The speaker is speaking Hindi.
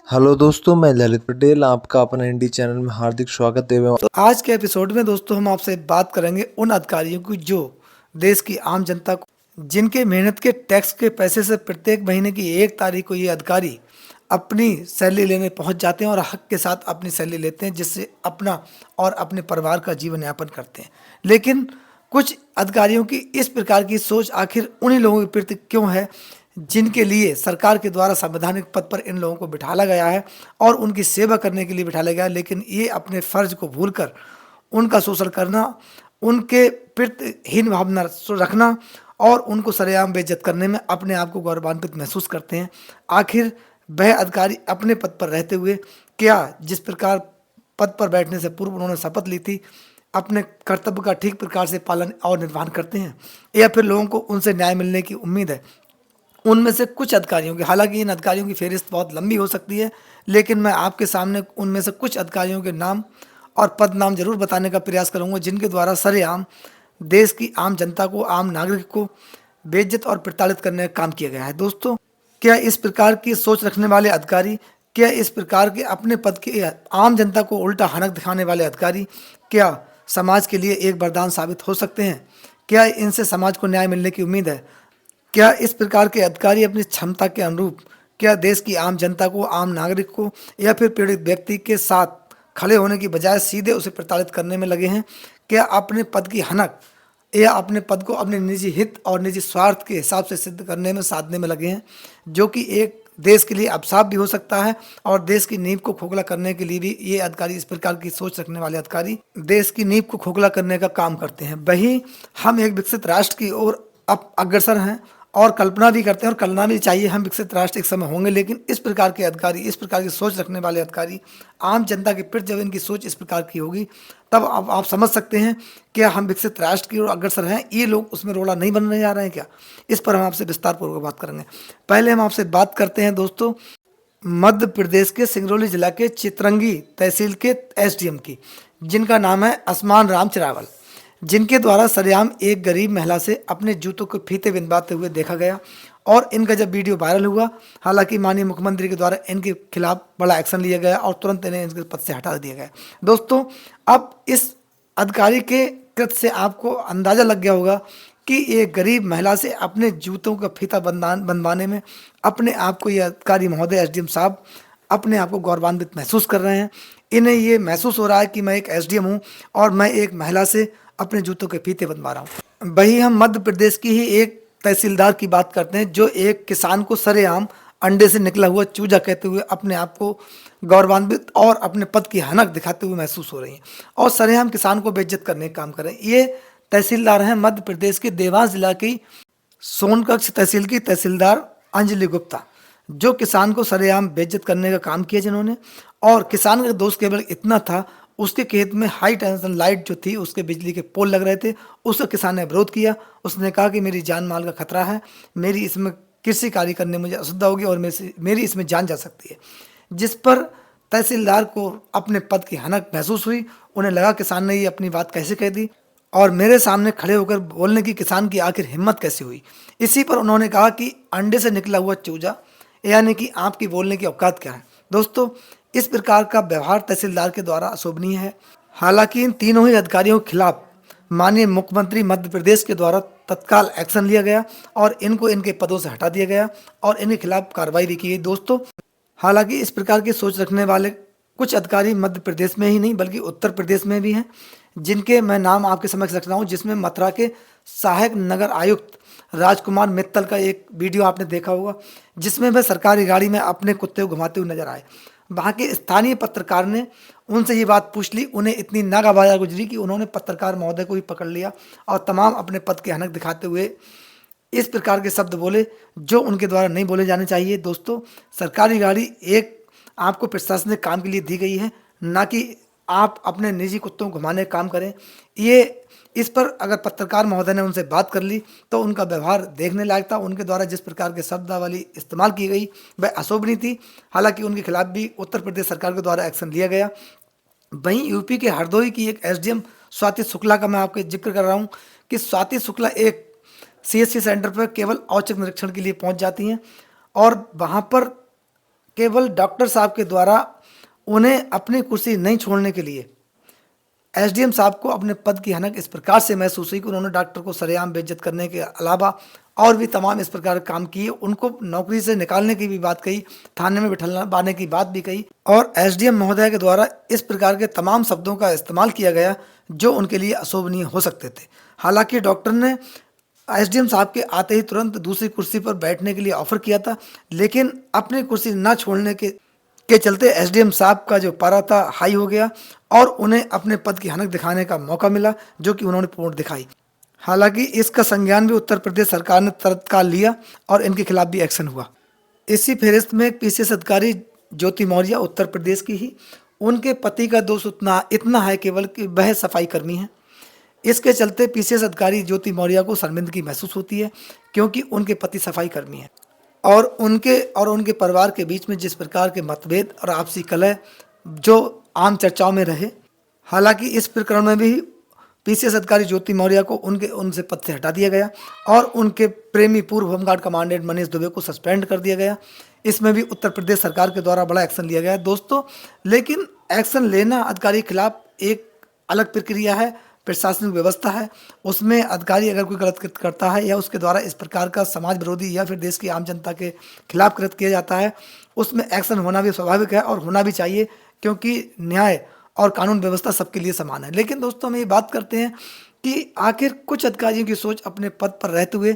हेलो दोस्तों, मैं ललित पटेल आपका अपना इंडी चैनल में हार्दिक स्वागत एवं तो आज के एपिसोड में दोस्तों हम आपसे बात करेंगे उन अधिकारियों की जो देश की आम जनता को जिनके मेहनत के टैक्स के पैसे से प्रत्येक महीने की 1 तारीख को ये अधिकारी अपनी सैलरी लेने पहुंच जाते हैं और हक के साथ अपनी सैलरी लेते हैं, जिससे अपना और अपने परिवार का जीवन यापन करते हैं। लेकिन कुछ अधिकारियों की इस प्रकार की सोच आखिर उन्हीं लोगों के प्रति क्यों है जिनके लिए सरकार के द्वारा संवैधानिक पद पर इन लोगों को बिठाला गया है और उनकी सेवा करने के लिए बिठाया गया है, लेकिन ये अपने फर्ज को भूलकर उनका शोषण करना, उनके प्रति हीन भावना रखना और उनको सरेआम बेइज्जत करने में अपने आप को गौरवान्वित महसूस करते हैं। आखिर वह अधिकारी अपने पद पर रहते हुए क्या जिस प्रकार पद पर बैठने से पूर्व उन्होंने शपथ ली थी, अपने कर्तव्य का ठीक प्रकार से पालन और निर्वहन करते हैं, या फिर लोगों को उनसे न्याय मिलने की उम्मीद है। उनमें से कुछ अधिकारियों की, हालांकि इन अधिकारियों की फेहरिस्त बहुत लंबी हो सकती है, लेकिन मैं आपके सामने उनमें से कुछ अधिकारियों के नाम और पद नाम जरूर बताने का प्रयास करूंगा जिनके द्वारा सरेआम देश की आम जनता को, आम नागरिक को बेइज्जत और प्रताड़ित करने का काम किया गया है। दोस्तों, क्या इस प्रकार की सोच रखने वाले अधिकारी, क्या इस प्रकार के अपने पद के आम जनता को उल्टा हनक दिखाने वाले अधिकारी क्या समाज के लिए एक वरदान साबित हो सकते हैं? क्या इनसे समाज को न्याय मिलने की उम्मीद है? क्या इस प्रकार के अधिकारी अपनी क्षमता के अनुरूप क्या देश की आम जनता को, आम नागरिक को या फिर पीड़ित व्यक्ति के साथ खड़े होने की बजाय सीधे उसे प्रताड़ित करने में लगे हैं? क्या अपने पद की हनक या अपने पद को अपने निजी हित और निजी स्वार्थ के हिसाब से सिद्ध करने में, साधने में लगे हैं, जो कि एक देश के लिए अभिशाप भी हो सकता है और देश की नींव को खोखला करने के लिए भी ये अधिकारी, इस प्रकार की सोच रखने वाले अधिकारी देश की नींव को खोखला करने का काम करते हैं। वही हम एक विकसित राष्ट्र की ओर अब अग्रसर हैं और कल्पना भी करते हैं और करना भी चाहिए, हम विकसित राष्ट्र एक समय होंगे। लेकिन इस प्रकार के अधिकारी, इस प्रकार की सोच रखने वाले अधिकारी आम जनता के प्रति जब इनकी सोच इस प्रकार की होगी, तब अब आप समझ सकते हैं कि हम विकसित राष्ट्र की ओर अग्रसर हैं। ये लोग उसमें रोड़ा नहीं बनने जा रहे हैं क्या? इस पर हम आपसे विस्तार पूर्वक बात करेंगे। पहले हम आपसे बात करते हैं दोस्तों मध्य प्रदेश के सिंगरौली जिला के चितरंगी तहसील के एसडीएम की, जिनका नाम है आसमान राम चिरावल, जिनके द्वारा सरेआम एक गरीब महिला से अपने जूतों के फीते बिनवाते हुए देखा गया और इनका जब वीडियो वायरल हुआ, हालांकि माननीय मुख्यमंत्री के द्वारा इनके खिलाफ बड़ा एक्शन लिया गया और तुरंत इन्हें इनके पद से हटा दिया गया। दोस्तों, अब इस अधिकारी के कृत्य से आपको अंदाजा लग गया होगा कि ये गरीब महिला से अपने जूतों का फीता बनवाने में अपने आप को ये अधिकारी महोदय, एसडीएम साहब, अपने आप को गौरवान्वित महसूस कर रहे हैं। इन्हें ये महसूस हो रहा है कि मैं एक एसडीएम हूँ और मैं एक महिला से अपने जूतों के फीते बनवा रहा हूँ। वही हम मध्य प्रदेश की ही एक तहसीलदार की बात करते हैं, जो एक किसान को सरेआम अंडे से निकला हुआ चूजा कहते हुए अपने आप को गौरवान्वित और अपने पद की हनक दिखाते हुए महसूस हो रही हैं और सरेआम किसान को बेइज्जत करने का काम कर रहे हैं। ये तहसीलदार हैं मध्य प्रदेश के देवास जिला की सोनकच्छ तहसील की तहसीलदार अंजलि गुप्ता, जो किसान को सरेआम बेइज्जत करने का काम किया जिन्होंने। और किसान का दोष केवल इतना था, उसके खेत में हाई टेंशन लाइट जो थी, उसके बिजली के पोल लग रहे थे, उसका किसान ने विरोध किया। उसने कहा कि मेरी जान माल का खतरा है, मेरी इसमें कृषि कार्य करने मुझे असुविधा होगी और मेरी इसमें जान जा सकती है। जिस पर तहसीलदार को अपने पद की हनक महसूस हुई। उन्हें लगा किसान ने ये अपनी बात कैसे कह दी और मेरे सामने खड़े होकर बोलने की किसान की आखिर हिम्मत कैसे हुई। इसी पर उन्होंने कहा कि अंडे से निकला हुआ चूजा, यानी कि आपकी बोलने की औकात क्या है। दोस्तों, इस प्रकार का व्यवहार तहसीलदार के द्वारा अशोभनीय है। हालांकि इन तीनों ही अधिकारियों के खिलाफ माननीय मुख्यमंत्री मध्य प्रदेश के द्वारा तत्काल एक्शन लिया गया और इनको इनके पदों से हटा दिया गया और इनके खिलाफ कार्रवाई भी की गई। दोस्तों, हालांकि इस प्रकार की सोच रखने वाले कुछ अधिकारी मध्य प्रदेश में ही नहीं बल्कि उत्तर प्रदेश में भी हैं, जिनके मैं नाम आपके समक्ष रख रहा हूँ। जिसमें मथुरा के सहायक नगर आयुक्त राजकुमार मित्तल का एक वीडियो आपने देखा होगा, जिसमें वह सरकारी गाड़ी में अपने कुत्ते को घुमाते हुए नजर आए। वहाँ के स्थानीय पत्रकार ने उनसे ये बात पूछ ली। उन्हें इतनी नागाबाजा गुजरी कि उन्होंने पत्रकार महोदय को भी पकड़ लिया और तमाम अपने पद की हनक दिखाते हुए इस प्रकार के शब्द बोले जो उनके द्वारा नहीं बोले जाने चाहिए। दोस्तों, सरकारी गाड़ी एक आपको प्रशासनिक काम के लिए दी गई है, ना कि आप अपने निजी कुत्तों को घुमाने का काम करें। ये इस पर अगर पत्रकार महोदय ने उनसे बात कर ली तो उनका व्यवहार देखने लायक था। उनके द्वारा जिस प्रकार के शब्दावली इस्तेमाल की गई वह अशोभनीय थी। हालांकि उनके खिलाफ भी उत्तर प्रदेश सरकार के द्वारा एक्शन लिया गया। वहीं यूपी के हरदोई की एक एसडीएम स्वाति शुक्ला का मैं आपको जिक्र कर रहा हूँ कि स्वाति शुक्ला एक सीएससी सेंटर पर केवल औचक निरीक्षण के लिए पहुंच जाती हैं और वहां पर केवल डॉक्टर साहब के द्वारा उन्हें अपनी कुर्सी नहीं छोड़ने के लिए एसडीएम साहब को अपने पद की हनक इस प्रकार से महसूस हुई कि उन्होंने डॉक्टर को सरेआम बेइज्जत करने के अलावा और भी तमाम इस प्रकार के काम किए, उनको नौकरी से निकालने की भी बात कही, थाने में बिठलवाने की बात भी कही और एसडीएम महोदय के द्वारा इस प्रकार के तमाम शब्दों का इस्तेमाल किया गया जो उनके लिए अशोभनीय हो सकते थे। हालांकि डॉक्टर ने एसडीएम साहब के आते ही तुरंत दूसरी कुर्सी पर बैठने के लिए ऑफर किया था, लेकिन अपनी कुर्सी न छोड़ने के चलते एसडीएम साहब का जो पारा था हाई हो गया और उन्हें अपने पद की हनक दिखाने का मौका मिला, जो कि उन्होंने पूर्ण दिखाई। हालांकि इसका संज्ञान भी उत्तर प्रदेश सरकार ने तत्काल लिया और इनके खिलाफ भी एक्शन हुआ। इसी फहरिस्त में एक पीसीएस अधिकारी ज्योति मौर्य उत्तर प्रदेश की ही, उनके पति का दोष इतना है केवल कि वह सफाई कर्मी है। इसके चलते पीसीएस अधिकारी ज्योति मौर्य को शर्मिंदगी महसूस होती है, क्योंकि उनके पति सफाई कर्मी है और उनके परिवार के बीच में जिस प्रकार के मतभेद और आपसी कलह जो आम चर्चाओं में रहे। हालांकि इस प्रकरण में भी पीसीएस अधिकारी ज्योति मौर्य को उनसे पद से हटा दिया गया और उनके प्रेमी पूर्व होमगार्ड कमांडेंट मनीष दुबे को सस्पेंड कर दिया गया। इसमें भी उत्तर प्रदेश सरकार के द्वारा बड़ा एक्शन लिया गया है दोस्तों। लेकिन एक्शन लेना अधिकारी के खिलाफ एक अलग प्रक्रिया है, प्रशासनिक व्यवस्था है, उसमें अधिकारी अगर कोई गलत कृत्य करता है या उसके द्वारा इस प्रकार का समाज विरोधी या फिर देश की आम जनता के खिलाफ कृत्य किया जाता है, उसमें एक्शन होना भी स्वाभाविक है और होना भी चाहिए, क्योंकि न्याय और कानून व्यवस्था सबके लिए समान है। लेकिन दोस्तों हम ये बात करते हैं कि आखिर कुछ अधिकारियों की सोच अपने पद पर रहते हुए